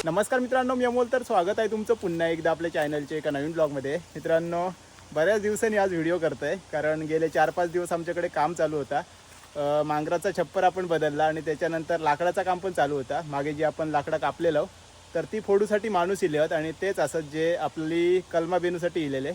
नमस्कार मित्रांनो, मी अमोल. तर स्वागत आहे तुमचं पुन्हा एकदा आपल्या चॅनलच्या एका नवीन ब्लॉगमध्ये. मित्रांनो, बऱ्याच दिवसांनी आज व्हिडिओ करतो आहे, कारण गेले 4-5 दिवस आमच्याकडे काम चालू होता. मांगराचा छप्पर आपण बदलला आणि त्याच्यानंतर लाकडाचा काम पण चालू होता. मागे जी आपण लाकडं कापलेलं तर ती फोडूसाठी माणूस इलेत आणि तेच असत जे आपली कलमा बेनूसाठी इलेले.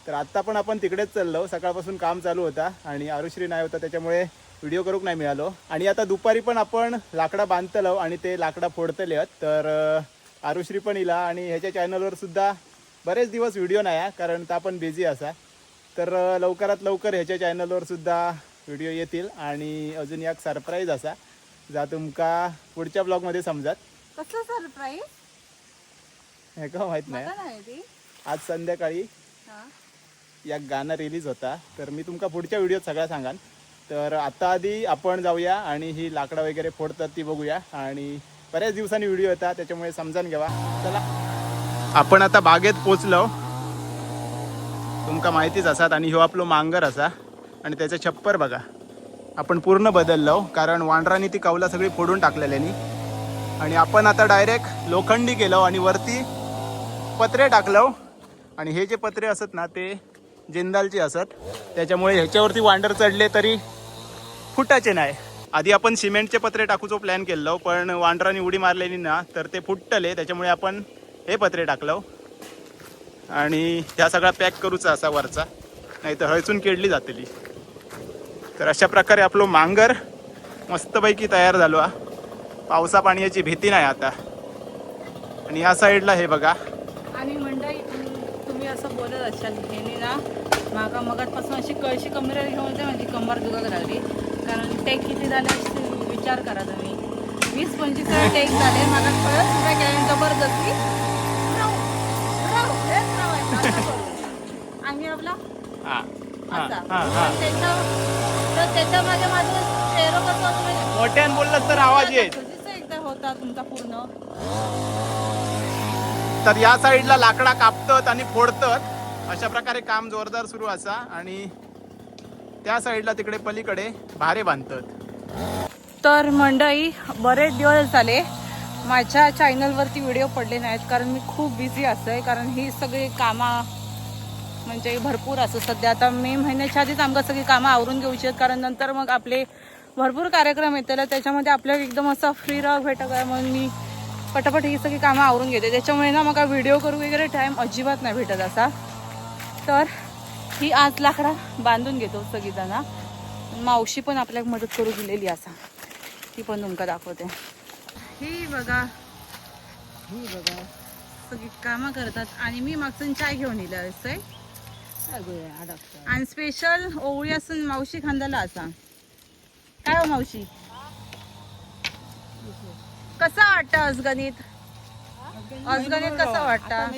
तर आत्ता पण आपण तिकडेच चाललो. सकाळपासून काम चालू होता आणि आरुश्री नाही होता, त्याच्यामुळे व्हिडिओ करूक नाही मिळालो. आणि आता दुपारी पण आपण लाकडा बांधतलो आणि ते लाकडा फोडतले आहेत. तर आरुश्री पण इला आणि ह्याच्या चॅनलवर सुद्धा बरेच दिवस व्हिडिओ नाही, कारण त्या पण बिझी असा. तर लवकरात लवकर ह्याच्या चॅनलवर सुद्धा व्हिडिओ येतील आणि अजून एक सरप्राईज असा जा तुमका पुढच्या ब्लॉगमध्ये समजत. कसलं सरप्राईज हे का माहीत नाही. आज संध्याकाळी एक गाणं रिलीज होता, तर मी तुमका पुढच्या व्हिडिओत सगळं सांगान. तर आता आधी आपण जाऊया आणि ही लाकडं वगैरे फोडतात ती बघूया. आणि बऱ्याच दिवसांनी व्हिडिओ होता, त्याच्यामुळे समजून घ्यावा. चला, आपण आता बागेत पोचलो. तुमका माहितीच असतात. आणि ह्यो आपलो मांगर असा आणि त्याचं छप्पर बघा आपण पूर्ण बदललो, कारण वांडरांनी ती कौला सगळी फोडून टाकलेल्यानी. आणि आपण आता डायरेक्ट लोखंडी केलो आणि वरती पत्रे टाकलो. आणि हे जे पत्रे असत ना ते जिंदालचे असत, त्याच्यामुळे ह्याच्यावरती वांडर चढले तरी फुटाचे नाही. आधी आपण सिमेंटचे पत्रे टाकूचो प्लॅन केलो, पण वांडरांनी उडी मारलेली ना तर ते फुटले, त्याच्यामुळे आपण हे पत्रे टाकलो. आणि ह्या सगळा पॅक करूचा असा वरचा, नाही तर हळसून केडली जातली. तर अशा प्रकारे आपलो मांगर मस्तपैकी तयार झालो. पावसा पाण्याची भीती नाही आता. आणि या साईडला हे बघा. आणि मंडळी, तुम्ही असं बोलत असाल ह्याने ना मागा मगातपासून अशी कळशी कमरेवर घेऊन होते, माझी कंबर दुखत राहिली. कारण टेक किती झाले असे विचार करा तुम्ही. 20-25 वेळा टेक झाले. मला कळत सुद्धा केल्याने जबरदस्ती आम्ही आपला त्याच्यामध्ये माझं चेहरा कसं मोठ्यान बोललं तर आवाज येईल. एकदा होता तुमचा पूर्ण. तर या साईडला लाकडा कापतात आणि फोडतात. अशा प्रकारे काम जोरदार सुरू असा. आणि त्या साईडला तिकडे पलीकडे भारे बांधतात. तर मंडळी, बरेच दिवस झाले माझ्या चॅनलवरती व्हिडिओ पडले नाहीत, कारण मी खूप बिझी असते. कारण ही सगळी कामं म्हणजे भरपूर असं सध्या आता मे महिन्याच्या आधीच आमका सगळी कामं आवरून घेऊची आहेत, कारण नंतर मग आपले भरपूर कार्यक्रम येतील, त्याच्यामध्ये आपल्याला एकदम असं फ्री राह भेटत आहे. म्हणून मी पटापट ही सगळी कामं आवरून घेते. त्याच्यामुळे ना मग व्हिडिओ करू वगैरे टाईम अजिबात नाही भेटत असा. तर ही आज लाकडा बांधून घेतो सगळीजण. मावशी पण आपल्याला मदत करू दिलेली असा, ती पण तुमका दाखवते. ही बघा सगळी कामं करतात. आणि मी मागचं चाय घेऊन येईल असं. आणि स्पेशल ओवळी असून मावशी खांद्याला असा. काय हो मावशी, कसा वाटतं अजगणित? अजगणित कसं वाटतं?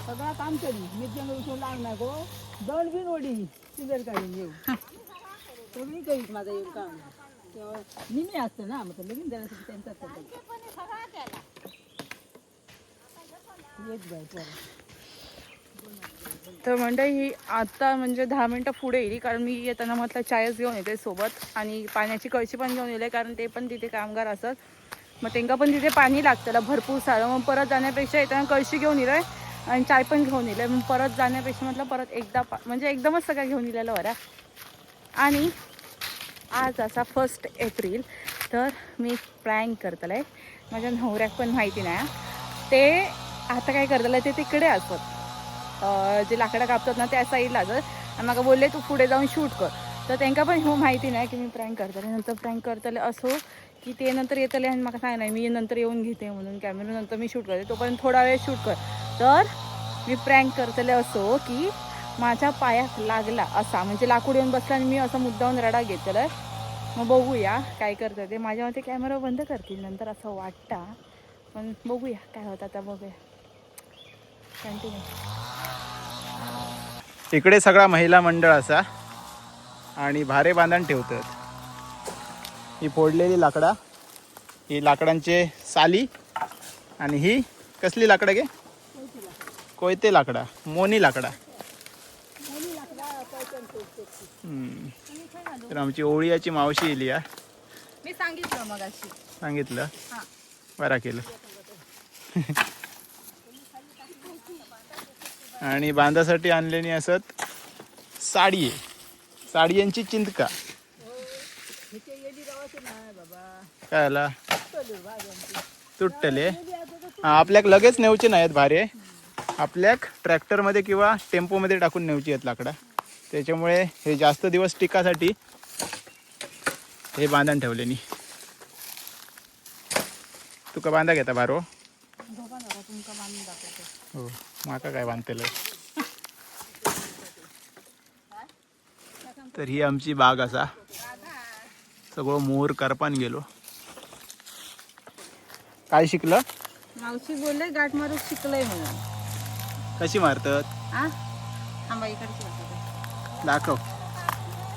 सगळा काम करी मिरच्या लागणार गो. दण बिन ओढी सिजर काढून येऊ सगळी करीत माझं येऊ काम. निमी असतं ना, मग लगीन झाल्यासाठी त्यांचं असतं. तर मंडळी, ही आता म्हणजे 10 मिनटं पुढे येईल, कारण मी येताना म्हटलं चायच घेऊन येते सोबत. आणि पाण्याची कळशी पण घेऊन येते, कारण ते पण तिथे कामगार असतात. मग त्यांना पण तिथे पाणी लागतं भरपूर सारं. मग परत जाण्यापेक्षा येताना कळशी घेऊन येईल आणि चाय पण घेऊन येईल. मग परत जाण्यापेक्षा म्हटलं परत एकदा म्हणजे एकदमच सगळं घेऊन येलेलं बरं. आणि आज असा 1 एप्रिल, तर मी प्रँक करतलं. माझ्या नवऱ्याक पण माहिती नाही. ते आता काय करतलं, ते तिकडे असत जे लाकडं कापतात ना त्या साईडला असत. आणि मग बोलले तू पुढे जाऊन शूट कर. तर त्यांना पण हो माहिती नाही की मी प्रँक करतले. नंतर प्रँक करतले असो की ते नंतर येतले आणि मला काय नाही मी नंतर येऊन घेते म्हणून कॅमेरा नंतर मी शूट करते, तोपर्यंत थोडा वेळ शूट कर. तर मी प्रँक करतले असो की माझ्या पायात लागला असा, म्हणजे लाकूड येऊन बसला आणि मी असं मुद्दाहून रडा घेतलं. मग बघूया काय करतं ते. माझ्या मते कॅमेरा बंद करतील नंतर असं वाटतं, पण बघूया काय होतं आता. बघूया, कंटिन्यू. इकडे सगळा महिला मंडळ असा आणि भारे बांधण ठेवतात. ही फोडलेली लाकडा, ही लाकडांचे साली. आणि ही कसली लाकडं गे? कोयते लाकडा, मोनी लाकडा. तर आमची ओळीयाची मावशी येली या. मी सांगितलं मग अशी. सांगितलं हा. बरा केलं. आणि बांधासाठी आणलेली असत साडी आहे. साडयांची चिंतका काय आला तुटले. आपल्याक लगेच नेऊचे नाहीत भारे. आपल्याक ट्रॅक्टरमध्ये किंवा टेम्पोमध्ये टाकून नेऊची आहेत लाकडा. त्याच्यामुळे हे जास्त दिवस टिकासाठी हे बांधण ठेवलेनी. तुका बांधा घेता बारो. हो माका काय बांधतेलं. तर ही आमची बाग असा. सगळं मोर करपान गेलो. काय शिकलं? मावशी बोलले गाठ मारू शिकलंय म्हणून. कशी मारतात आंबा इकडची वाटतं. दाखव.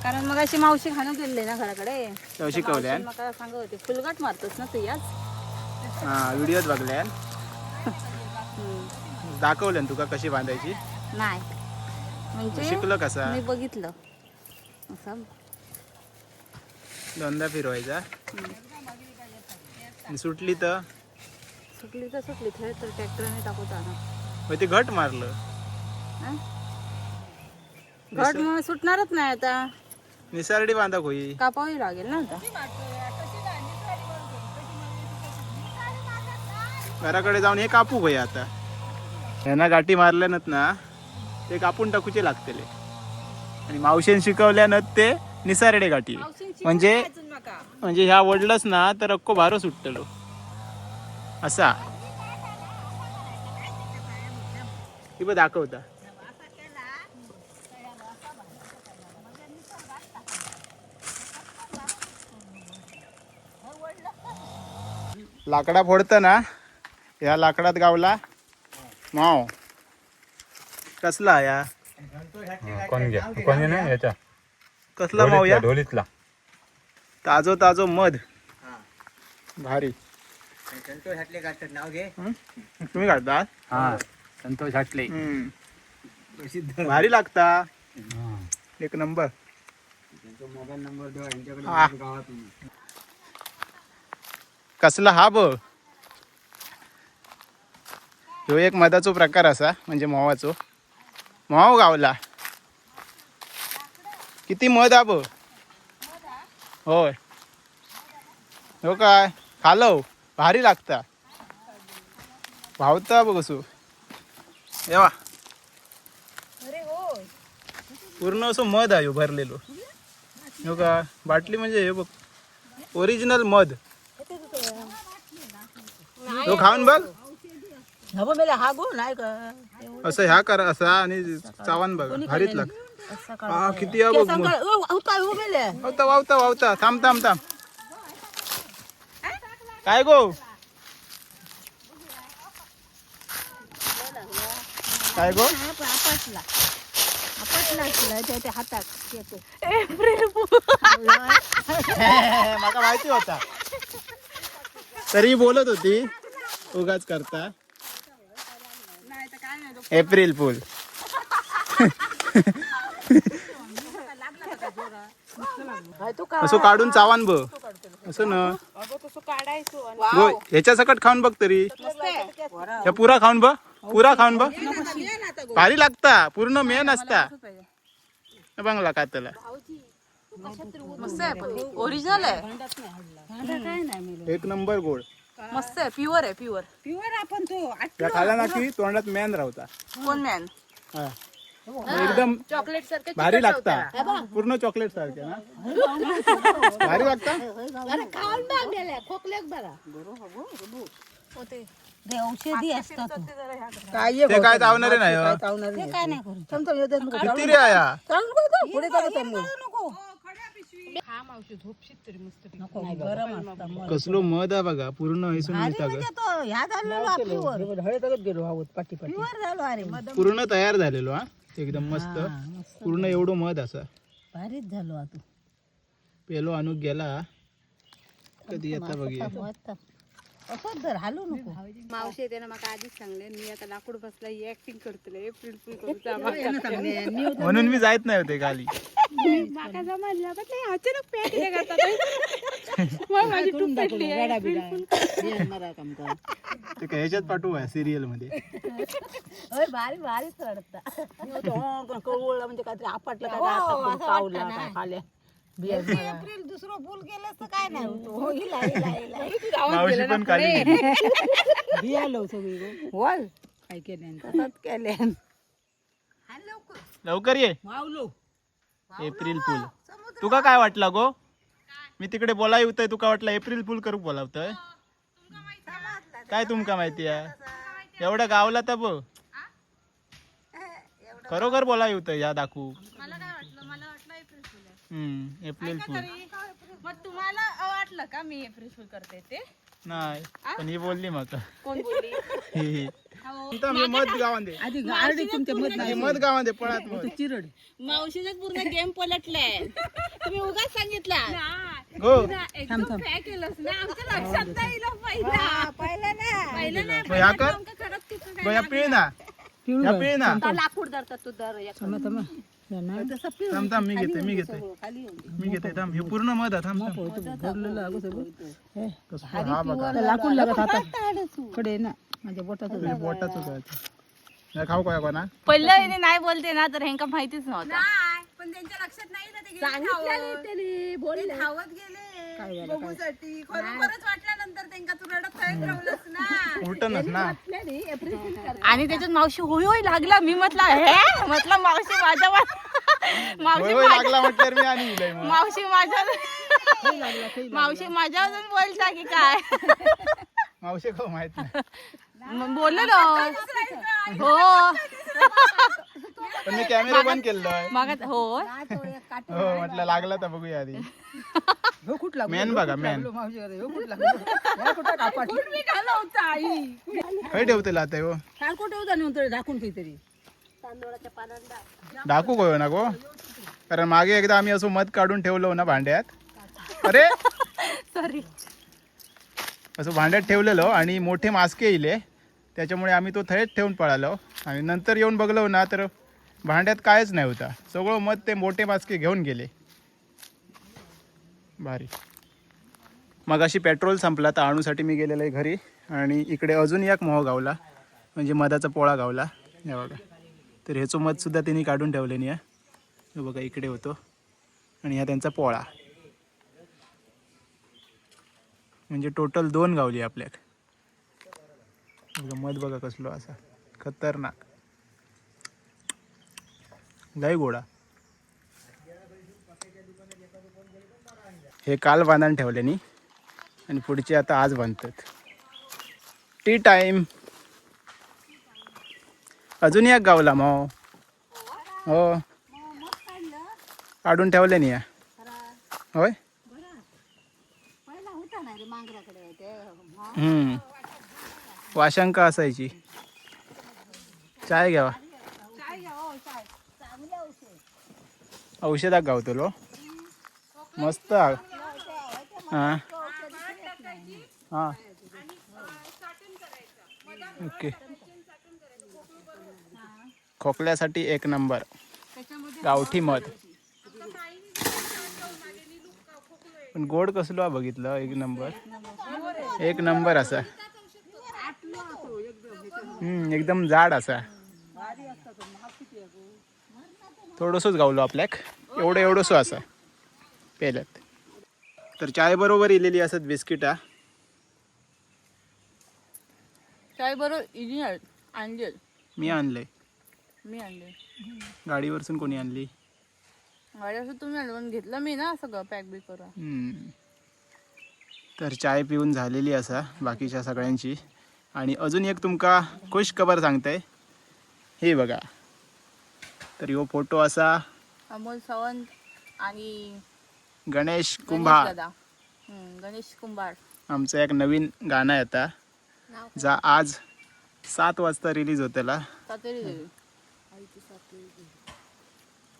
कारण मग अशी मावशी खाणं गेले ना घराकडे. तेव्हा शिकवल्या मला सांगत होते फुलगाट मारतोस ना तू याच. हा व्हिडिओत बघल्या. दाखवल्या तुका कशी बांधायची. नाही म्हणजे शिकलं कसा. मी बघितलं असं. दोनदा फिरवायचा आणि सुटली तर सुटली तर सुटली तर ट्रॅक्टरने टाकूचा ना. मग ते घट मारलं. घट मग सुटणारच नाही आता. निसारडी बांधा होई. कापावी लागेल ना आता. घराकडे जाऊन हे कापू होई. आता ह्यांना गाठी मारल्यानंत ना ते कापून टाकूचे लागतले. आणि मावशीन शिकवल्यानं ते निसारडे गाठी. म्हणजे ह्या वडलंच ना तर अक्को भारो सुटतलो असा. ती पण दाखवता. लाकडा फोडतं ना ह्या लाकडात गावला माव कसला या कोण नाही याच्या कसला माव या ढोलीतला ताजो ताजो मध भारी. तुम्ही काढता. हा संतोष हाटले भारी लागता. एक नंबर. हा. कसला हा बघ. ह्यो एक मधाचो प्रकार असा म्हणजे मोवाचो. मोव गावला किती मध हा बघ. होय हो काय खालव भारी लागता. भावता बघ असो. येवा पूर्ण असं मध आहे भरलेलो. हो का बाटली म्हणजे हे बघ ओरिजिनल मध. तो खाऊन बघ. असं ह्या करा असा आणि चावण बघ भारीच लाग. हा किती आहे बघ. वावता वावता वावता. थांब थांब थांब. काय गो काय गो माका माहिती होता तरी बोलत होती उगाच करता. April fool. असं काढून चावान बघ असं ना. ह्याच्या सकट खाऊन बघ तरी. ह्या पुरा खाऊन बघ. पुरा खाऊन बघ भारी लागता. पूर्ण मेन असता बंगला कातला. मस्त आहे ओरिजिनल आहे. एक नंबर गोड मस्त आहे. प्युअर आहे प्युअर. प्युअर आपण तो त्या खाला ना की तोंडात मॅन राहता. कोण मॅन. हा. एकदम चॉकलेट सारखे भारी लागता. पूर्ण चॉकलेट सारखे ना भारी लागता. औषधी असतात ते काय चावणारे नाही हो. काय नाही करू. किती रे आया. कसलो मध आहे बघा. पूर्ण हिसून पूर्ण तयार झालेलो. हा एकदम मस्त. पूर्ण एवढं मध असा भारीच झालो आता. पेलो आणूक गेला कधी येता बघूया. असं धर हालू नको मावशी येते ना मला आधीच सांगले मी आता लाकूड बसला ही ऍक्टिंग करतले एप्रिल फुल करूचा यानं सांगले, न्यू तर म्हणून मी जायत नाही होते खाली. माका जमायला पण नाही अचानक पॅक हे करतात मग माझी टूप पेटली आहे गाडा एप्रिल बिडा. फुल बियाण मारा काम कर. ते काय ह्याच्यात पाठवू आहे सिरियल मध्ये. ओय भारी भारी चढता कळवळला म्हणजे काहीतरी आपटलं काय आता पावला काय खाल्या बियाण मारा. एप्रिल दुसरं फुल केलं तर काय नाही होतो हिला हिला हिला मावशी पण खाली. बियालो सगळी बोल काय केलं तसंच केलं लवकर ये. मावलो एप्रिल फुल. तुका काय वाटला गो? मी तिकडे बोलाय होतोय तुका वाटलं एप्रिल फुल करू बोलावतोय? काय तुमका माहिती आहे एवढं गावला तर बघ खरोखर बोलाय होतोय या दाखवू. मला काय वाटलं मला वाटलं एप्रिल फुल आहे एप्रिल फुल मग तुम्हाला वाटलं का मी एप्रिल फुल करते ते नाही पण ही बोलली मग कोण बोलली ही मी मत गावान दे आधी गाडी तुमच्या मत ही मत गावान दे पळात मत चिरड मावशीचाच पूर्ण गेम पलटलाय तुम्ही उगाच सांगितला गो एकदम पॅक केलंस ना आमच्या लक्षात नाही आलं पहिलं ना मग ह्या कर मग ह्या पिळ ना ह्या पिळ ना लाकूड धरतात तू दर थांब थांब मी घेते मी घेते थांब हे पूर्ण मध आहे थांब थांब हा बघा लाकूड लागत आता कडे ना माझ्या बोटाचं हे बोटाचं काय खाऊ काय कोणा पहिलं हिने नाही बोलते ना तर ह्यांका माहितीच नव्हतं पण त्यांच्या लक्षात नाही ना ते धावत गेले बघूसाठी खरोखरच वाटल्यानंतर त्यांना तू रडत खरंच राहूलस ना उलटनच ना आणि त्याच्यात मावशी होय होय लागला मी म्हटलं हे म्हटलं मावशी माझ्या मावशी होय लागला म्हटल्यावर मी आणि इलय मग मावशी माझ्या मावशी माझ्यावर बोलता की काय मावशी खाऊ माहित नाही मग बोललो ना हो पण मी कॅमेरा बंद केलाय मागत हो हो म्हटलं लागला तर बघूया आधी हो कुठला मेन बघा मेन मावशी हो कुठला कुठं कापाट खय ठेवते आता हो छान कुठे होता नंतर झाकून काहीतरी डाकू गो ना गो कारण मागे एकदा आम्ही असं मध काढून ठेवलो ना भांड्यात अरे सॉरी असं भांड्यात ठेवलेलो आणि मोठे मास्के इले त्याच्यामुळे आम्ही तो थेट ठेवून पळालो आणि नंतर येऊन बघलो ना तर भांड्यात कायच नाही होता सगळं मध ते मोठे मास्के घेऊन गेले भारी मग अशी पेट्रोल संपला तर आणूसाठी मी गेलेलो आहे घरी आणि इकडे अजून एक मोह गावला म्हणजे मधाचा पोळा गावला हे बघा तर ह्याचं मधसुद्धा त्यांनी काढून ठेवले नाही हे बघा इकडे होतो आणि ह्या त्यांचा पोळा म्हणजे टोटल 2 गावली आपल्याक मध बघा कसलो असा खतरनाक लय गोडा हे काल बांधून ठेवले नी आणि पुढचे आता आज बांधतात टी टाइम अजून एक गावला मग हो काढून ठेवले नी होय वाशंका असायची चाय घ्यावा औषधाक गावतलो मस्त हां हां ओके खोकल्यासाठी 1 नंबर गावठी मध पण गोड कसलो बघितलं 1 नंबर असा एकदम जाड असा थोडंसंच गावलो आपल्याक एवढंसं असा पेल्यात तर चाय बरोबर इलेली असत बिस्किटा काय बरोबर इजी आणली मी आणलंय मी आणले गाडीवरसून कोणी आणली गाडी तुम्ही आणून घेतलं मी ना सगळं पॅक बी करून तर चाय पिऊन झालेली असा बाकीच्या सगळ्यांची आणि अजून एक तुमका खुश खबर सांगते हे बघा तर ह्यो फोटो असा अमोल सावंत आणि गणेश कुंभार गणेश कुंभार आमचं एक नवीन गाणं आहे आता जा आज 7 वाजता रिलीज होतेला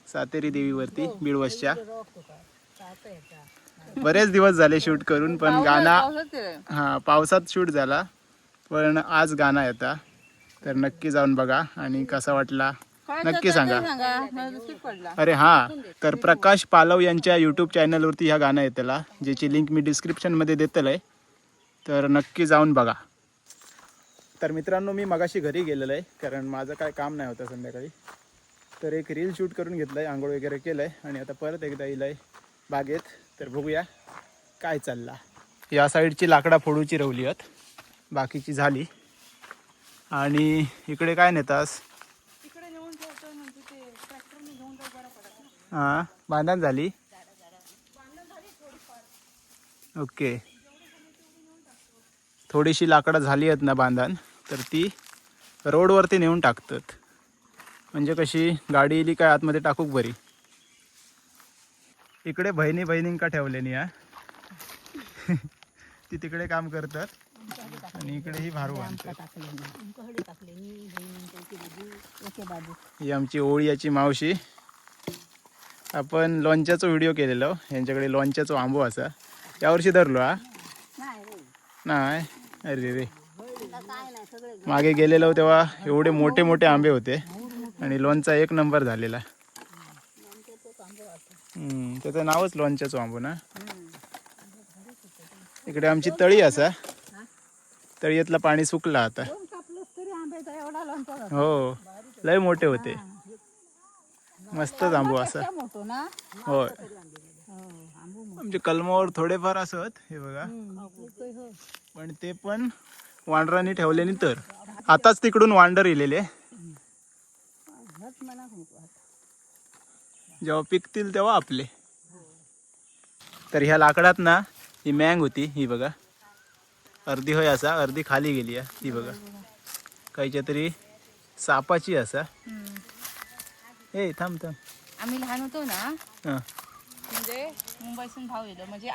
सातेरी देवीवरती बीडवसच्या बरेच दिवस झाले शूट करून, पण गाणं पावसात केलंय. हा पावसात शूट झाला, पण आज गाणं येता. तर नक्की जाऊन बघा आणि कसा वाटला नक्की सांगा. मला दुसरीच पडला. अरे हा, तर प्रकाश पालव यांच्या यूट्यूब चॅनलवरती ह्या गाणं येतला, ज्याची लिंक मी डिस्क्रिप्शनमध्ये देतलं आहे. तर नक्की जाऊन बघा. तर मित्रांनो, मी मगाशी घरी गेलेलो आहे, कारण माझं काय काम नाही होतं संध्याकाळी. तर एक रील शूट करून घेतलं आहे, आंघोळ वगैरे केलं आहे आणि आता परत एकदा येईल आहे बागेत. तर बघूया काय चालला. या साईडची लाकडा फोडूची रवली आहेत, बाकीची झाली. आणि इकडे काय नेतास? तिकडे नेऊन ठेवतो म्हणजे ते ट्रॅक्टरने घेऊन जाऊ बरं पडत ना. हां, बांधण झाली. ओके, थोडीशी लाकडं झाली आहेत ना बांधण, तर ती रोडवरती नेऊन टाकतात. म्हणजे कशी गाडी येली काय आतमध्ये टाकूक बरी. इकडे बहिणींका ठेवलेली हा ती तिकडे काम करतात आणि इकडे ही भारू आणतात. ही आमची ओळीयाची मावशी. आपण लोणच्याचा व्हिडिओ केलेलो, यांच्याकडे लोणच्याचा आंबो असा. यावर्षी धरलो हा नाही. अरे रे, मागे गेलेलो तेव्हा एवढे मोठे मोठे आंबे होते आणि लोणचा एक नंबर झालेला. त्याचं नावच लोणच्याचा आंबो ना. इकडे आमची तळी असा, तळीतलं पाणी सुकला आता. हो, लय मोठे होते, मस्तच आंबो असा. होय, आमचे कलमावर थोडेफार असत हे बघा, पण ते पण वांडरांनी ठेवले. तर आताच तिकडून वांडर इलेले, जेव्हा पिकतील तेव्हा आपले. तर ह्या लाकडात ना ही मँग होती, ही बघा अर्धी होय असा, अर्धी खाली गेली आहे. ही बघा काहीच्या तरी सापाची असा. ए थांब थांब. आम्ही लहान होतो ना, हां म्हणजे मुंबईतून भाऊ येलो, म्हणजे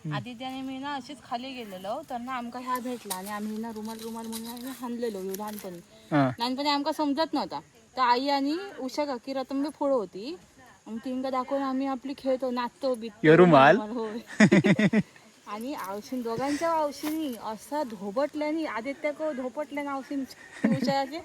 आदित्याने मी ना अशीच खाली गेलेलो, तर ना आमका ह्या भेटला आणि आम्ही ना रुमाल म्हणून आम्ही हाणलेलो लहानपणी. हां लहानपणी आमका समजत नव्हता. तर आई आणि उषा काकी रतंबे फोड होती, मग तिंका दाखवून आम्ही आपली खेळतो, नाचतो बितो. यो रुमाल? होय. आणि आवशीन दोघांच्या आवशीनी असा धोपटल्यानी, आदित्य को धोपटल्याने आवशीन उषाचे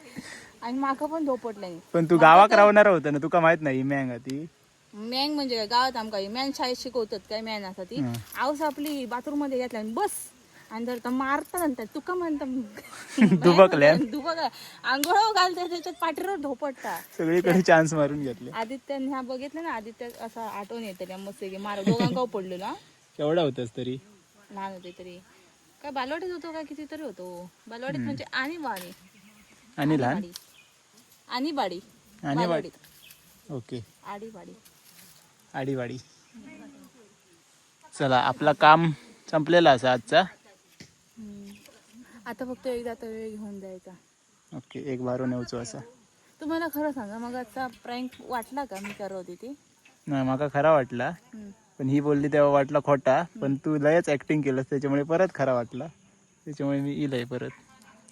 आणि माका पण धोपटल्यानी. पण तू गावात राहणार होता ना, तुका माहित नाही मँग ती. मॅंग म्हणजे काय, गावात आमका मॅन शाळेत शिकवतात काय मॅन असा ती. आवस आपली बाथरूम मध्ये घेतला आणि बस आणि जर मारता नंतर तुका म्हणता दुबकल्या आंघोळ घालता, त्याच्यात पाठीवर धोपटता. सगळीकडे चान्स मारून घेतले. आदित्याने ह्या बघितलं ना, आदित्य असा आठवण येते मस्त की मार दोघांका पडलो ना. केवढा होतास तरी? लहान होते तरी काय, बालवाडीत होतो का किती तरी होतो. बालवाडीत म्हणजे आणि बाडी आणि लहान आणि बाडी आणि बालवाडीत. ओके, आडी बाडी आडीवाडी. चला, आपला काम संपलेला असा आजचा. आता फक्त एकदा तवे घेऊन जायचा. ओके, एक बारो नेवचो असा. तुम्हाला खरं सांगा, मग आजचा प्रँक वाटला का मी करत होती ती? नाही, माका खरा वाटला, पण ही बोलली तेव्हा वाटला खोटा. पण तू लयच ऍक्टिंग केलंस, त्याच्यामुळे परत खरा वाटला. त्याच्यामुळे मी इलय परत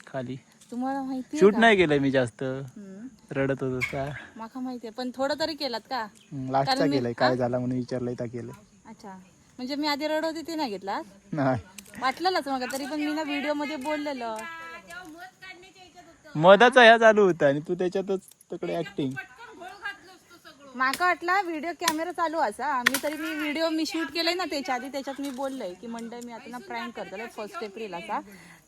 खाली. तुम्हाला माहिती शूट नाही केलंय मी जास्त, हम्म. रडत होतो का. माका माहितीये, पण थोडं तरी केलात का? लास्टचा कारण मी- केलंय, काय झाला म्हणून विचारलंय त्या केलंय. अच्छा, म्हणजे मी आधी रडत होती ते नाही घेतला नाही, वाटलेलंच मग. तरी पण मी ना व्हिडिओ मध्ये बोललेलं. मधाचा ह्या चालू होता आणि तू त्याच्यातच तिकडे ऍक्टिंग. माका वाटला व्हिडिओ कॅमेरा चालू असा. मी व्हिडिओ शूट केलंय ना त्याच्या आधी, त्याच्यात मी बोललोय की मंडळ मी आता ना प्रँक करतोय 1 एप्रिल असा.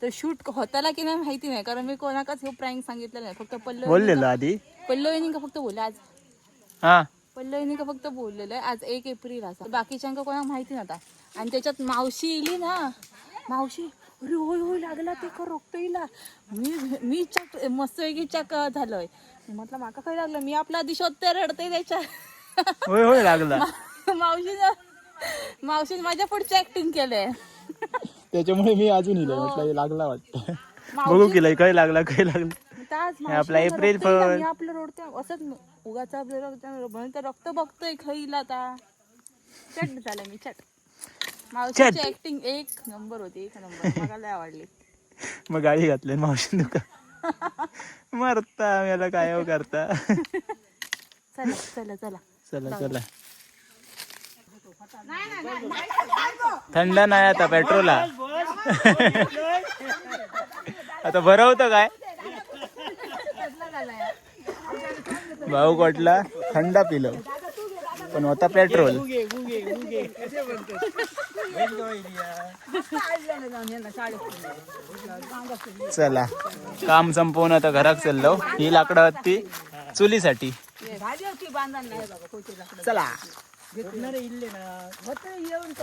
तर शूट होताला की नाही माहिती नाही, कारण मी कोणाकाच हे प्रँक सांगितलेलं नाही. फक्त बोललेलं आधी. पल्लवीनी का फक्त बोलले आज. हा, पल्लवीनी का फक्त बोललेलं आहे आज 1 एप्रिल असा. बाकीच्यांका कोणाला माहिती नव्हता. आणि त्याच्यात मावशी इली ना, मावशी अरे होय होय लागला ते का रोखतो इला. मी चक मस्तपैकी चक झालोय. म्हटलं माका काय लागलं, मी आपला आधी शोधते रडते त्याच्या. होय होय लागला. मावशीने माझ्या पुढची ऍक्टिंग केलंय. त्याच्यामुळे मी अजून इले, म्हटलं हे लागला वाटतं. बघू केलंय, काय लागला काय लागला. आपला एप्रिल फळ. मी आपलं रोडते असंच उगाच आपलं तर रक्त बघतोय खैला आता. चट झालं मी चट. मावशीची ऍक्टिंग एक नंबर होती, 1 नंबर. मला लय आवडली. मग गाडी घातली मावशी दुका मरता मला काय करता. चला चला चला चला चला. थंड नाही आता पेट्रोला. आता भरवतं काय भाऊ कोटला थंड पिलं पण होता पेट्रोल. चला काम संपवून आता घरात चाललो. ही लाकडं आहेत ती चुलीसाठी. चला येऊन